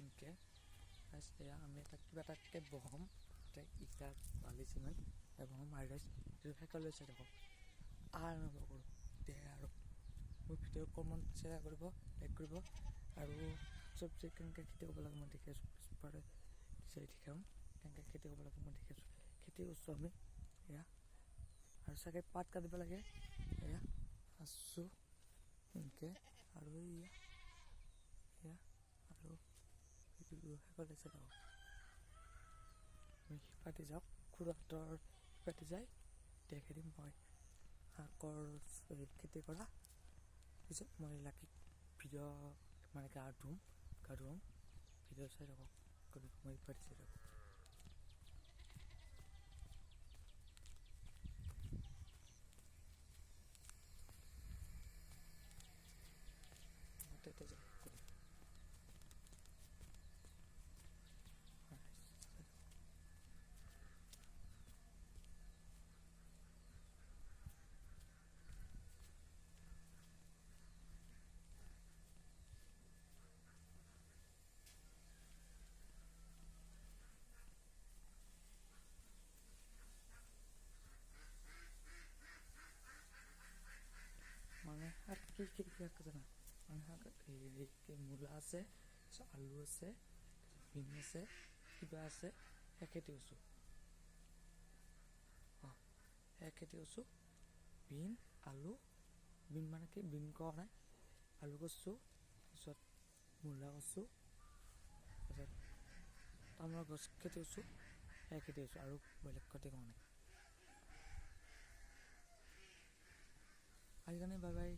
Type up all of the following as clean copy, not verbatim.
এনেকৈ ফাৰ্ষ্ট এয়া আমি এটা কিবা এটাকৈ বহাম এতিয়া ইটা বালি চিমেণ্ট বহাম আৰু এইটো শেষলৈ চাই থাকক আৰম্ভ কৰোঁ দে আৰু মোৰ ভিডিঅ' কমেণ্ট শ্বেয়াৰ কৰিব লাইক কৰিব আৰু চব্জি কেনেকৈ খেতি কৰিব লাগে মই দেখি আছোঁ পিছফালে বিচাৰি দেখাম কেনেকৈ খেতি কৰিব লাগে মই দেখি আছোঁ খেতি কৰিছোঁ আমি এয়া আৰু চাগে পাত কাটিব লাগে এয়া আছোঁ এনেকৈ আৰু এয়া আৰু শেষলৈ চাই থাকক আমি সিপাতি যাওক খুৰাহঁতৰ সিপাতি যায় দেখি দিম মই শাকৰ খেতি কৰা পিছত মই লাকি ভিডিঅ' মানে গা ধুম ভিডিঅ' চাই থাকক মই সিপাতি চাই থাকক তাতে যাওক মানে শাক কি শাক জানা মানে শাক এই মূলা আছে তাৰপিছত আলু আছে বিন আছে কিবা আছে সেয়া খেতি কৰিছোঁ সেয়া খেতি কৰিছোঁ বিন আলু বিন মানে কি বিন কৰা নাই আলু কৰিছোঁ তাৰপিছত মূলা কৰিছোঁ তাৰপিছত তামোলৰ গছ খেতি কৰিছোঁ সেয়া খেতি কৰিছোঁ আৰু বেলেগ খেতি কৰা নাই আজিকাৰণে বাই বাই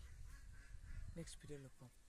নেক্সট ভিডিঅ' লগ পাম